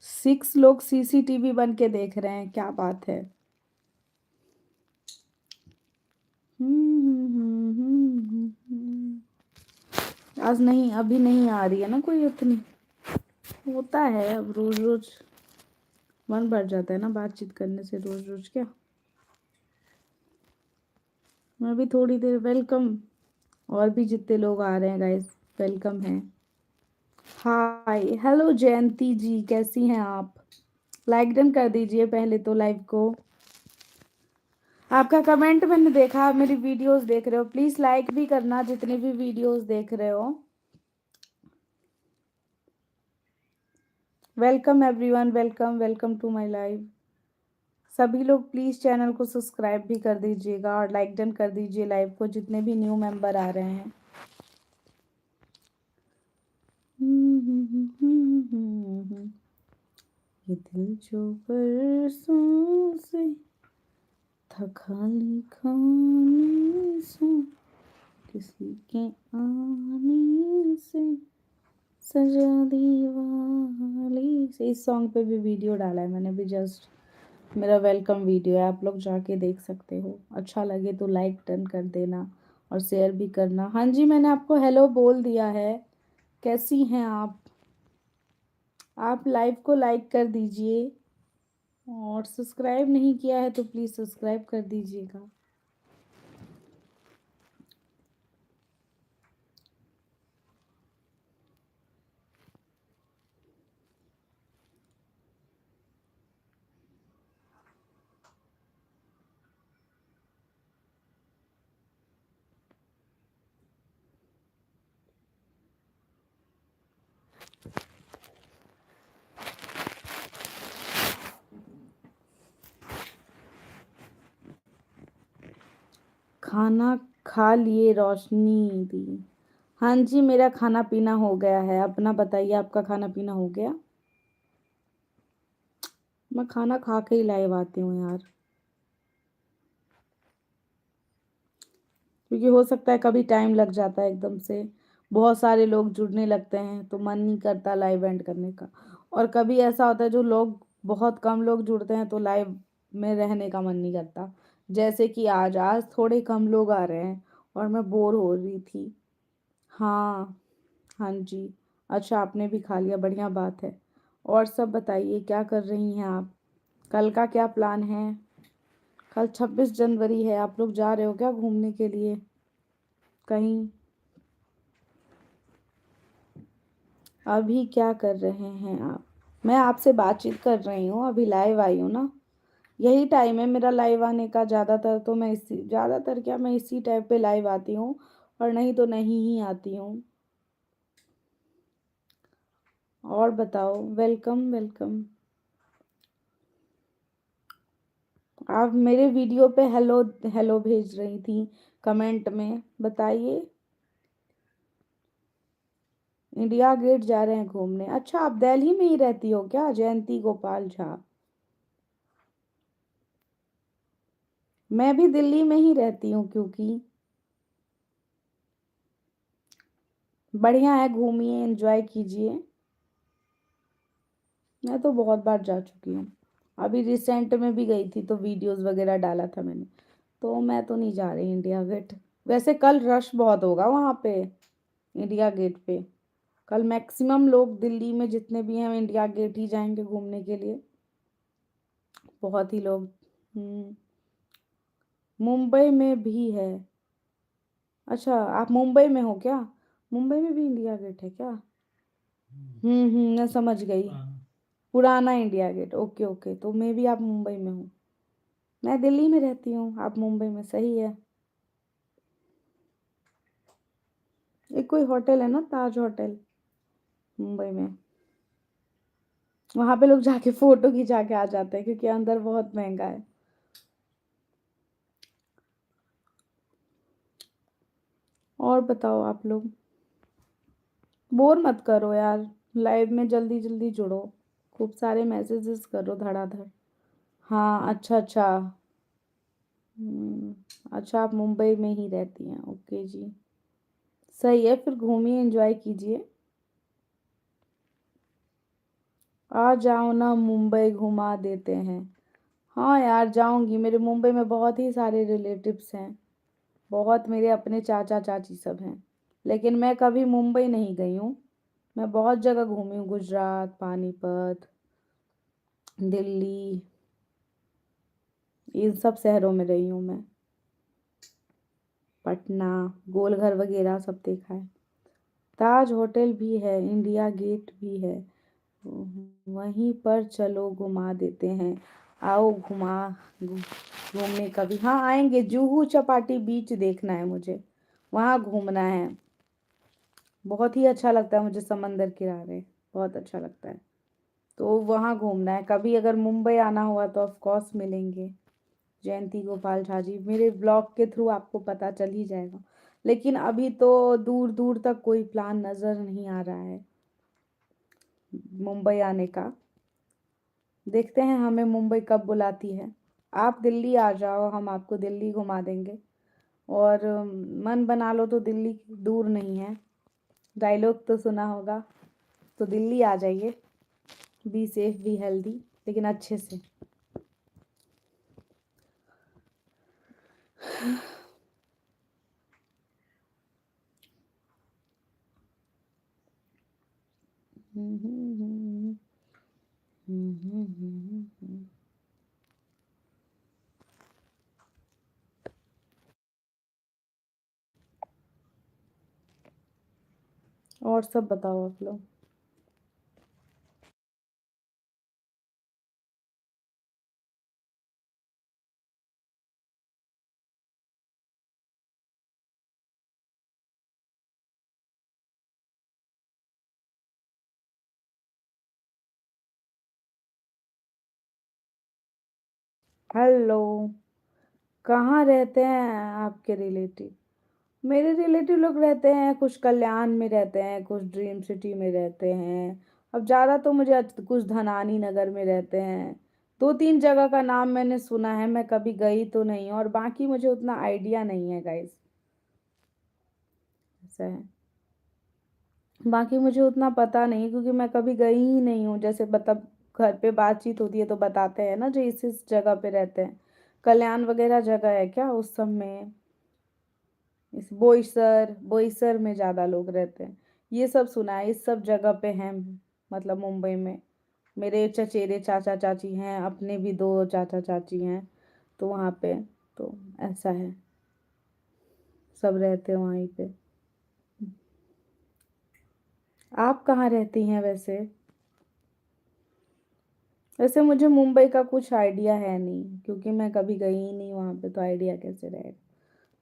सिक्स लोग सीसीटीवी बन के देख रहे हैं, क्या बात है। आज नहीं, अभी नहीं आ रही है ना कोई उतनी, होता है अब रोज रोज मन भर जाता है ना बातचीत करने से रोज रोज, क्या। मैं भी थोड़ी देर, वेलकम। और भी जितने लोग आ रहे हैं गाइस, वेलकम है। हाय हेलो जयंती जी, कैसी हैं आप? लाइक डन कर दीजिए पहले तो लाइव को। आपका कमेंट मैंने देखा, आप मेरी वीडियोस देख रहे हो, प्लीज लाइक भी करना जितने भी वीडियोस देख रहे हो। Welcome everyone, welcome welcome to my live. सभी लोग प्लीज चैनल को सब्सक्राइब भी कर दीजिएगा और लाइक डन कर दीजिए लाइव को, जितने भी न्यू मेंबर आ रहे हैं। ये दिल जो बरसों से था खाली खाने से, किसी के आने से सजा दीवाली से। इस सॉन्ग पे भी वीडियो डाला है मैंने भी, जस्ट मेरा वेलकम वीडियो है, आप लोग जाके देख सकते हो। अच्छा लगे तो लाइक डन कर देना और शेयर भी करना। हाँ जी मैंने आपको हेलो बोल दिया है, कैसी हैं आप? आप लाइव को लाइक कर दीजिए और सब्सक्राइब नहीं किया है तो प्लीज़ सब्सक्राइब कर दीजिएगा। खाना खा लिए, रोशनी दी। हाँ जी मेरा खाना पीना हो गया है, अपना बताइए आपका खाना पीना हो गया? मैं खाना खा के ही लाइव आती हूँ यार, क्योंकि हो सकता है कभी टाइम लग जाता है एकदम से, बहुत सारे लोग जुड़ने लगते हैं तो मन नहीं करता लाइव एंड करने का। और कभी ऐसा होता है जो लोग बहुत कम लोग जुड़ते हैं तो लाइव में रहने का मन नहीं करता, जैसे कि आज आज थोड़े कम लोग आ रहे हैं और मैं बोर हो रही थी। हाँ हाँ जी। अच्छा आपने भी खा लिया, बढ़िया बात है। और सब बताइए क्या कर रही हैं आप? कल का क्या प्लान है? कल 26 जनवरी है, आप लोग जा रहे हो क्या घूमने के लिए कहीं? अभी क्या कर रहे हैं आप? मैं आपसे बातचीत कर रही हूँ, अभी लाइव आई हूँ ना। यही टाइम है मेरा लाइव आने का। ज़्यादातर तो मैं इसी, ज़्यादातर क्या, मैं इसी टाइप पे लाइव आती हूँ, और नहीं तो नहीं ही आती हूँ। और बताओ। Welcome welcome. आप मेरे वीडियो पे हेलो हेलो भेज रही थी कमेंट में, बताइए। इंडिया गेट जा रहे हैं घूमने? अच्छा, आप दिल्ली में ही रहती हो क्या, जयंती गोपाल झा? मैं भी दिल्ली में ही रहती हूँ, क्योंकि बढ़िया है, घूमिए, एंजॉय कीजिए। मैं तो बहुत बार जा चुकी हूँ। अभी रिसेंट में भी गई थी, तो वीडियोस वगैरह डाला था मैंने। तो मैं तो नहीं जा रही इंडिया गेट। वैसे कल रश बहुत होगा वहाँ पे, इंडिया गेट पे। कल मैक्सिमम लोग दिल्ली में जितने भी हैं इंडिया गेट ही जाएंगे घूमने के लिए। बहुत ही लोग। हम्म। मुंबई में भी है? अच्छा, आप मुंबई में हो क्या? मुंबई में भी इंडिया गेट है क्या? मैं समझ गई। पुराना इंडिया गेट, ओके ओके, तो मैं भी, आप मुंबई में हूँ। मैं दिल्ली में रहती हूँ, आप मुंबई में, सही है। एक कोई होटल है ना, ताज होटल, मुंबई में। वहां पे लोग जाके फोटो खिंचा के आ जाते हैं, क्योंकि अंदर बहुत महंगा है। और बताओ आप लोग। बोर मत करो यार, लाइव में जल्दी जल्दी जुड़ो, खूब सारे मैसेजेस करो धड़ाधड़। हाँ, अच्छा अच्छा। अच्छा, आप मुंबई में ही रहती हैं, ओके जी। सही है, फिर घूमिए, एंजॉय कीजिए। आ जाओ ना, मुंबई घुमा देते हैं। हाँ यार, जाऊंगी। मेरे मुंबई में बहुत ही सारे रिलेटिव्स हैं, बहुत मेरे अपने चाचा चाची सब हैं। लेकिन मैं कभी मुंबई नहीं गई हूँ। मैं बहुत जगह घूमी हूँ, गुजरात, पानीपत, दिल्ली, इन सब शहरों में रही हूँ मैं। पटना, गोलघर वगैरह सब देखा है। ताज होटल भी है, इंडिया गेट भी है। वहीं पर चलो, घुमा देते हैं। आओ, घूमने कभी। हाँ, आएंगे। जुहू चौपाटी बीच देखना है मुझे, वहाँ घूमना है। बहुत ही अच्छा लगता है मुझे समंदर किनारे, बहुत अच्छा लगता है। तो वहाँ घूमना है कभी। अगर मुंबई आना हुआ तो ऑफ कोर्स मिलेंगे। जयंती गोपाल झा जी, मेरे ब्लॉग के थ्रू आपको पता चल ही जाएगा। लेकिन अभी तो दूर दूर तक कोई प्लान नज़र नहीं आ रहा है मुंबई आने का। देखते हैं हमें मुंबई कब बुलाती है। आप दिल्ली आ जाओ, हम आपको दिल्ली घुमा देंगे। और मन बना लो तो दिल्ली दूर नहीं है। डायलॉग तो सुना होगा। तो दिल्ली आ जाइए। बी सेफ, बी हेल्दी, लेकिन अच्छे से। और सब बताओ आप लोग। हेलो। कहाँ रहते हैं आपके रिलेटिव? मेरे रिलेटिव लोग रहते हैं, कुछ कल्याण में रहते हैं, कुछ ड्रीम सिटी में रहते हैं। अब ज़्यादा तो मुझे कुछ धनानी नगर में रहते हैं। दो तीन जगह का नाम मैंने सुना है, मैं कभी गई तो नहीं, और बाकी मुझे उतना आइडिया नहीं है गाइस। ऐसा है। बाकी मुझे उतना पता नहीं, क्योंकि मैं कभी गई ही नहीं हूँ। जैसे मतलब घर पे बातचीत होती है तो बताते हैं ना, जो इस जगह पे रहते हैं। कल्याण वगैरह जगह है क्या उस सब में? इस बोईसर, बोईसर में ज़्यादा लोग रहते हैं, ये सब सुना है। इस सब जगह पे हैं, मतलब मुंबई में। मेरे चचेरे चाचा चाची हैं, अपने भी दो चाचा चाची हैं। तो वहाँ पे तो ऐसा है, सब रहते हैं वहीं पे। आप कहाँ रहती हैं वैसे? वैसे मुझे मुंबई का कुछ आइडिया है नहीं, क्योंकि मैं कभी गई ही नहीं वहाँ पे, तो आइडिया कैसे रहेगा।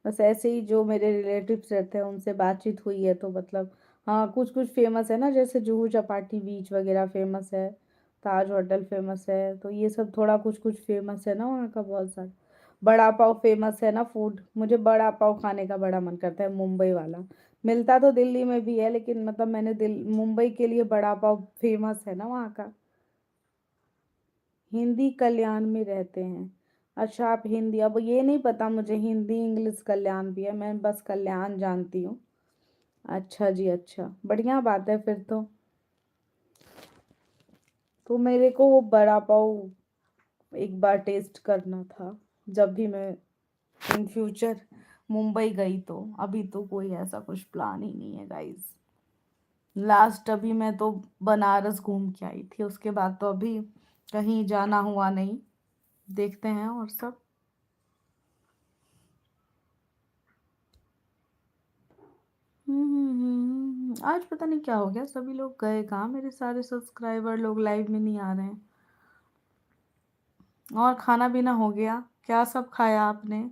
बस ऐसे ही जो मेरे रिलेटिव्स रहते हैं उनसे बातचीत हुई है, तो मतलब हाँ कुछ कुछ फेमस है ना, जैसे जुहू चौपाटी बीच वगैरह फेमस है, ताज होटल फेमस है, तो ये सब थोड़ा कुछ कुछ फेमस है ना वहाँ का, बहुत सारा। बड़ा पाव फेमस है ना फूड, मुझे बड़ा पाव खाने का बड़ा मन करता है, मुंबई वाला। मिलता तो दिल्ली में भी है, लेकिन मतलब मैंने मुंबई के लिए बड़ा पाव फेमस है ना वहाँ का। हिंदी कल्याण में रहते हैं? अच्छा, आप हिंदी, अब ये नहीं पता मुझे हिंदी इंग्लिश कल्याण भी है, मैं बस कल्याण जानती हूँ। अच्छा जी, अच्छा, बढ़िया बात है फिर तो मेरे को वो बड़ा पाव एक बार टेस्ट करना था, जब भी मैं इन फ्यूचर मुंबई गई तो। अभी तो कोई ऐसा कुछ प्लान ही नहीं है गाइस। लास्ट अभी मैं तो बनारस घूम के आई थी, उसके बाद तो अभी कहीं जाना हुआ नहीं। देखते हैं और सब। आज पता नहीं क्या हो गया, सभी लोग गए कहाँ, मेरे सारे सब्सक्राइबर लोग लाइव में नहीं आ रहे हैं। और खाना पीना हो गया? क्या सब खाया आपने?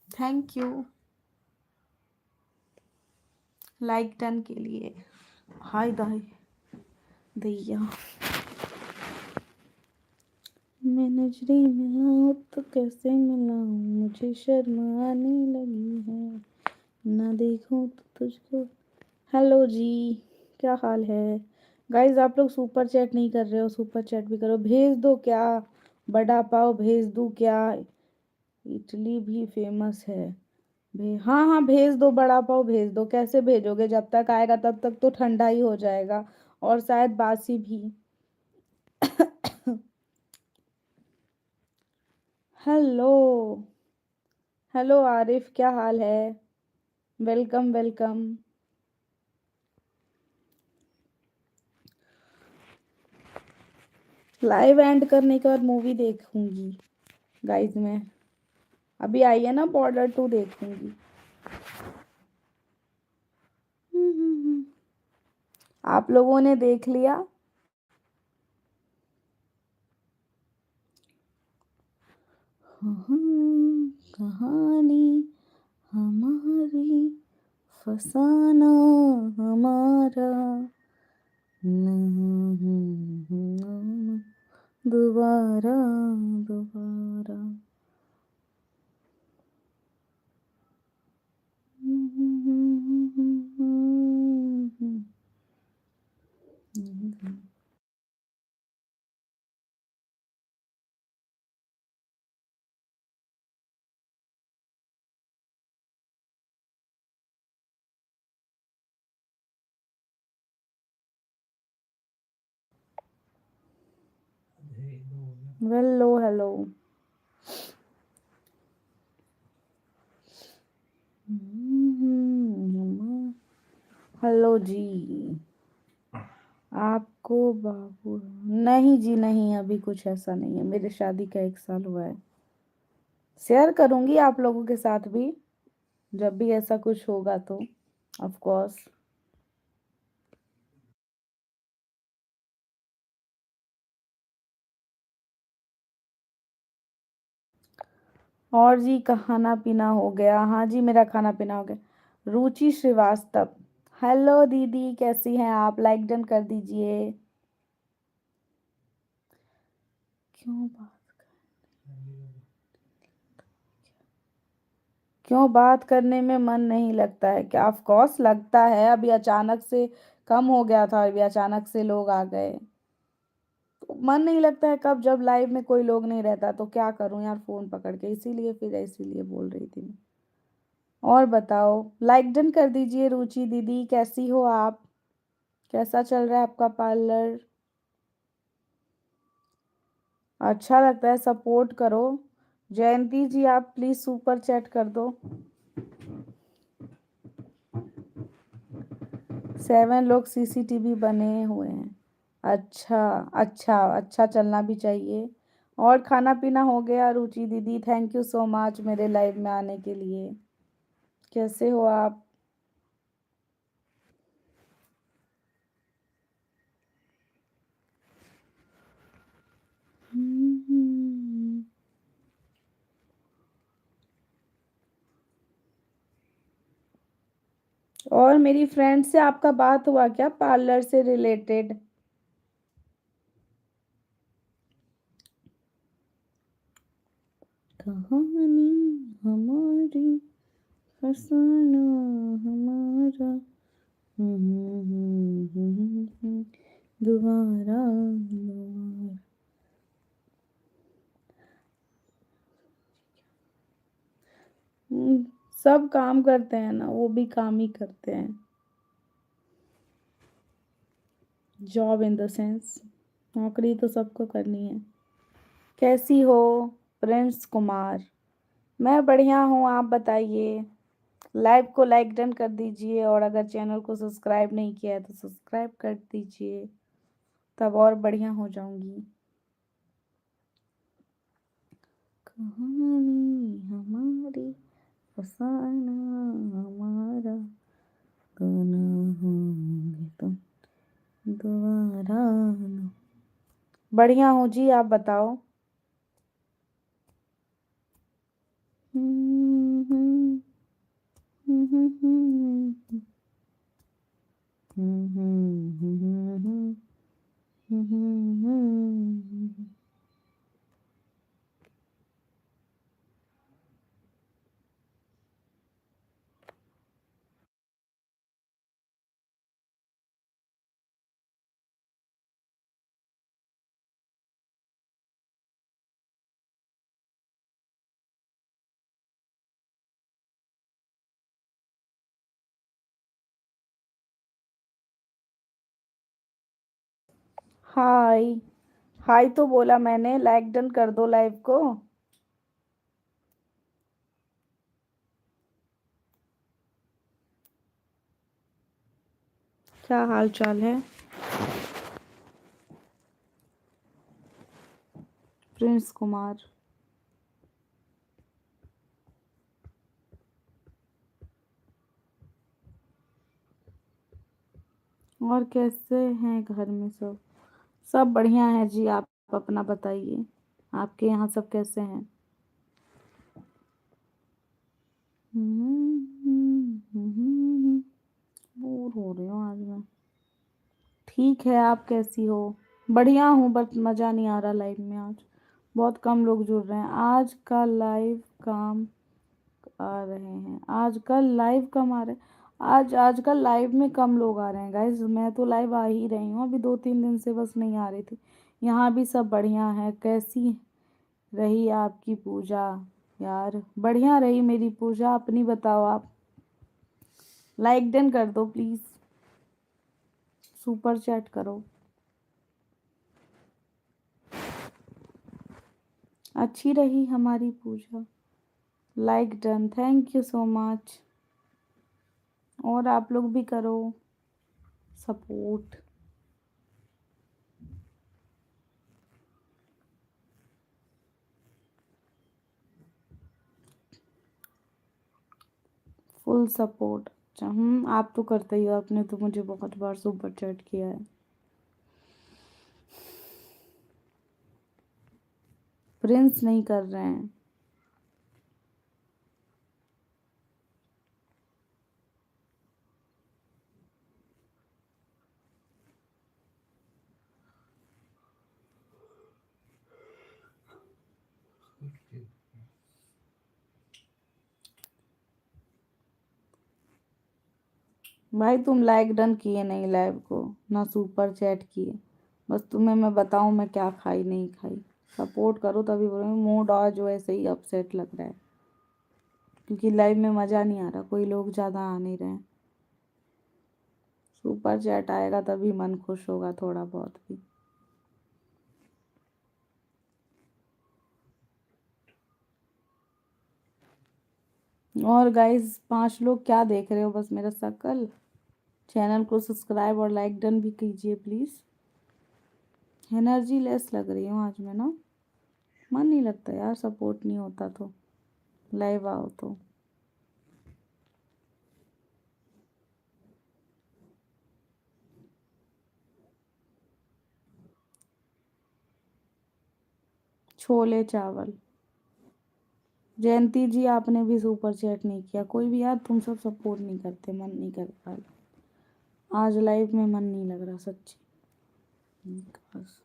थैंक यू लाइक डन के लिए। हाय दाई दैया, मैं नजरे मिलाऊं तो कैसे मिलाऊं, मुझे शर्म आने लगी है, ना देखूं तो तुझको। हेलो जी, क्या हाल है? गाइस आप लोग सुपर चैट नहीं कर रहे हो, सुपर चैट भी करो। भेज दो क्या? बड़ा पाव भेज दूं क्या? इडली भी फेमस है। हाँ हाँ, भेज दो, बड़ा पाव भेज दो। कैसे भेजोगे? जब तक आएगा तब तक तो ठंडा ही हो जाएगा, और शायद बासी भी। हेलो, हेलो आरिफ, क्या हाल है? Welcome welcome. लाइव एंड करने के बाद मूवी देखूंगी गाइस मैं। अभी आई है ना बॉर्डर 2, देखूंगी। आप लोगों ने देख लिया? कहानी हमारी, फसाना हमारा, दोबारा दोबारा। Hello hello. हेलो जी। आपको बाबू? नहीं जी नहीं, अभी कुछ ऐसा नहीं है, मेरे शादी का 1 साल हुआ है। शेयर करूंगी आप लोगों के साथ भी, जब भी ऐसा कुछ होगा तो, ऑफ कोर्स। और जी, खाना पीना हो गया? हाँ जी, मेरा खाना पीना हो गया। रुचि श्रीवास्तव, हेलो दीदी, कैसी हैं आप? लाइक डन कर दीजिए। क्यों क्यों बात करने में मन नहीं लगता है क्या? ऑफ कोर्स लगता है, अभी अचानक से कम हो गया था, अभी अचानक से लोग आ गए तो मन नहीं लगता है। कब जब लाइव में कोई लोग नहीं रहता तो क्या करूं यार फोन पकड़ के, इसीलिए फिर इसीलिए बोल रही थी मैं। और बताओ, लाइक डन कर दीजिए। रुचि दीदी कैसी हो आप? कैसा चल रहा है आपका पार्लर? अच्छा लगता है, सपोर्ट करो। जयंती जी आप प्लीज सुपर चैट कर दो। 7 लोग सीसीटीवी बने हुए हैं। अच्छा अच्छा, अच्छा चलना भी चाहिए। और खाना पीना हो गया रुचि दीदी? थैंक यू सो मच मेरे लाइव में आने के लिए। कैसे हो आप? और मेरी फ्रेंड से आपका बात हुआ क्या पार्लर से रिलेटेड? कहानी हमारी, फसाना हमारा, दोबारा दोबारा। सब काम करते हैं ना, वो भी काम ही करते हैं। जॉब इन द सेंस नौकरी तो सबको करनी है। कैसी हो प्रिंस कुमार? मैं बढ़िया हूँ, आप बताइए। लाइव को लाइक डन कर दीजिए और अगर चैनल को सब्सक्राइब नहीं किया है तो सब्सक्राइब कर दीजिए, तब और बढ़िया हो जाऊंगी। कहानी हमारी, फसाना हमारा, गाना होंगे तुम दोबारा ना। बढ़िया हूँ जी, आप बताओ। हाय हाय तो बोला मैंने, लाइक डन कर दो लाइव को। क्या हाल चाल है प्रिंस कुमार? और कैसे हैं घर में सब? सब बढ़िया है जी, आप अपना बताइए, आपके यहाँ सब कैसे हैं? बोर हो रही हूँ आज मैं। ठीक है, आप कैसी हो? बढ़िया हूँ, बट मज़ा नहीं आ रहा लाइव में आज। बहुत कम लोग जुड़ रहे हैं आज का लाइव काम आ रहे हैं। आजकल लाइव कम आ रहे हैं। आजकल लाइव में कम लोग आ रहे हैं गाइज। मैं तो लाइव आ ही रही हूँ, अभी 2-3 दिन से बस नहीं आ रही थी। यहाँ भी सब बढ़िया है। कैसी रही आपकी पूजा? यार बढ़िया रही मेरी पूजा, अपनी बताओ आप। लाइक डन कर दो प्लीज़, सुपर चैट करो। अच्छी रही हमारी पूजा। Like done, thank you so much. और आप लोग भी करो सपोर्ट। Full support. अच्छा, आप तो करते ही हो, आपने तो मुझे बहुत बार सुपर चैट किया है। प्रिंस नहीं कर रहे हैं। भाई तुम लाइक डन किए नहीं लाइव को, ना सुपर चैट किए। बस तुम्हें मैं बताऊं मैं क्या खाई नहीं खाई। सपोर्ट करो तभी बोलो। मूड आज वैसे ही अपसेट लग रहा है, क्योंकि लाइव में मज़ा नहीं आ रहा, कोई लोग ज़्यादा आ नहीं रहे हैं। सुपर चैट आएगा तभी मन खुश होगा थोड़ा बहुत भी। और गाइस 5 लोग क्या देख रहे हो बस मेरा शक्ल? चैनल को सब्सक्राइब और लाइक डन भी कीजिए प्लीज़। एनर्जी लेस लग रही हूँ आज मैं ना। मन नहीं लगता यार, सपोर्ट नहीं होता तो लाइव आओ तो। छोले चावल। जयंती जी आपने भी सुपर चैट नहीं किया, कोई भी यार, तुम सब सपोर्ट नहीं करते, मन नहीं कर पा रहा आज लाइव में, मन नहीं लग रहा सच्ची। बस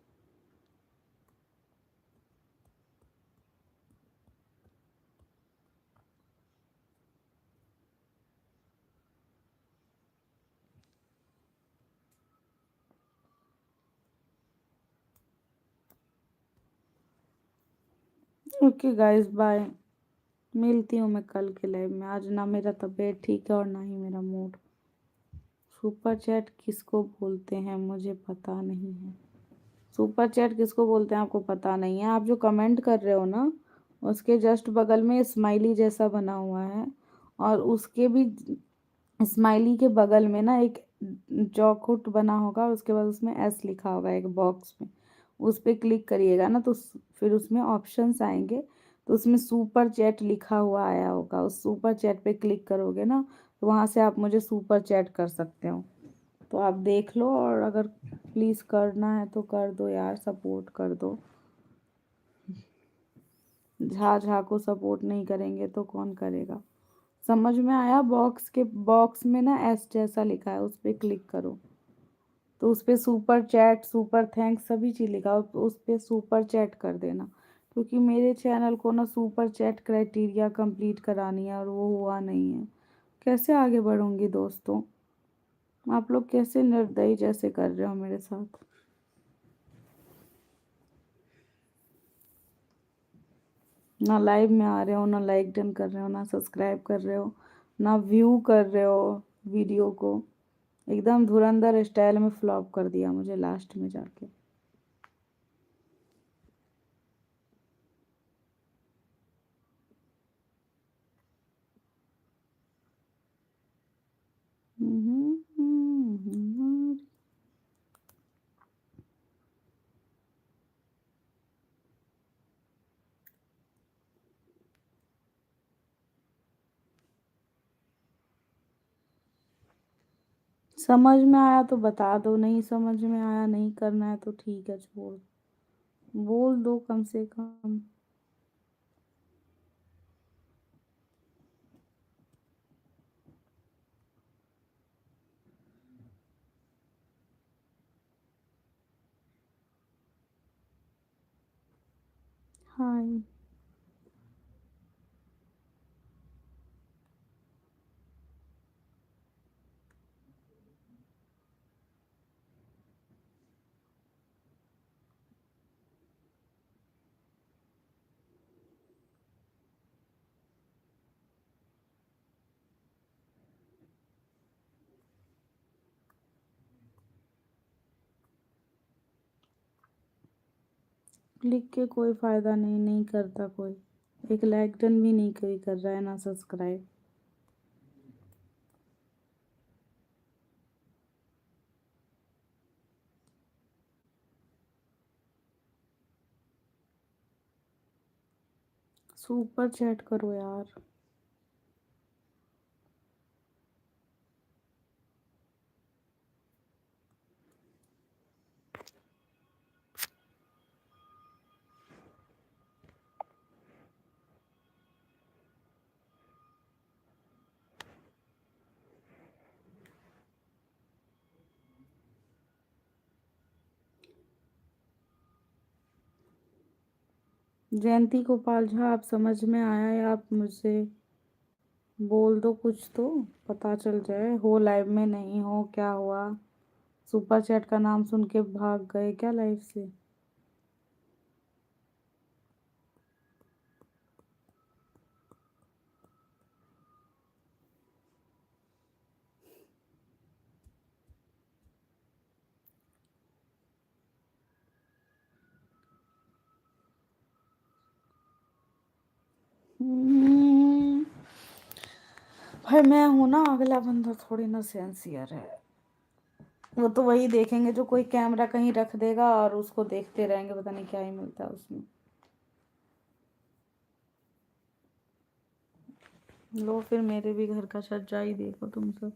ओके गाइस, बाय। मिलती हूँ मैं कल के लाइव में। आज ना मेरा तबीयत ठीक है और ना ही मेरा मूड। सुपर चैट किसको बोलते हैं मुझे पता नहीं है। सुपर चैट किसको बोलते हैं आपको पता नहीं है? आप जो कमेंट कर रहे हो ना, उसके जस्ट बगल में स्माइली जैसा बना हुआ है, और उसके भी स्माइली के बगल में ना एक चौखुट बना होगा, उसके बाद उसमें एस लिखा होगा एक बॉक्स में। उस पर क्लिक करिएगा ना तो फिर उसमें ऑप्शंस आएंगे, तो उसमें सुपर चैट लिखा हुआ आया होगा। उस सुपर चैट पे क्लिक करोगे ना, तो वहाँ से आप मुझे सुपर चैट कर सकते हो। तो आप देख लो, और अगर प्लीज़ करना है तो कर दो यार, सपोर्ट कर दो। झा झा को सपोर्ट नहीं करेंगे तो कौन करेगा? समझ में आया? बॉक्स के बॉक्स में ना एस जैसा लिखा है, उस पर क्लिक करो तो उस पर सुपर चैट, सुपर थैंक्स सभी चीज़ लिखा हो, तो उस पर सुपर चैट कर देना। क्योंकि मेरे चैनल को ना सुपर चैट क्राइटेरिया कंप्लीट करानी है और वो हुआ नहीं है। कैसे आगे बढ़ूंगी दोस्तों? आप लोग कैसे निर्दयी जैसे कर रहे हो मेरे साथ? ना लाइव में आ रहे हो, ना लाइक डन कर रहे हो, ना सब्सक्राइब कर रहे हो, ना व्यू कर रहे हो वीडियो को। एकदम धुरंधर स्टाइल में फ्लॉप कर दिया मुझे लास्ट में जाके। समझ में आया तो बता दो, नहीं समझ में आया, नहीं करना है तो ठीक है, छोड़। बोल दो कम से कम। हाय। लिख के कोई फायदा नहीं, नहीं करता कोई। एक लाइक डन भी नहीं कोई कर रहा है, ना सब्सक्राइब। सुपर चैट करो यार। जयंती गोपाल झा, आप समझ में आया या आप मुझसे बोल दो कुछ तो पता चल जाए। हो लाइव में, नहीं हो, क्या हुआ? सुपर चैट का नाम सुन के भाग गए क्या लाइव से? भाई मैं हूं ना, अगला बंदा थोड़ी ना सेंसियर है। वो तो वही देखेंगे जो कोई कैमरा कहीं रख देगा और उसको देखते रहेंगे, पता नहीं क्या ही मिलता है उसमें। लो फिर मेरे भी घर का सच्चाई देखो तुम सब।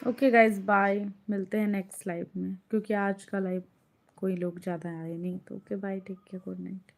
Okay guys, bye. मिलते हैं नेक्स्ट लाइव में, क्योंकि आज का लाइव कोई लोग ज़्यादा आए नहीं, तो okay bye, take care, good night.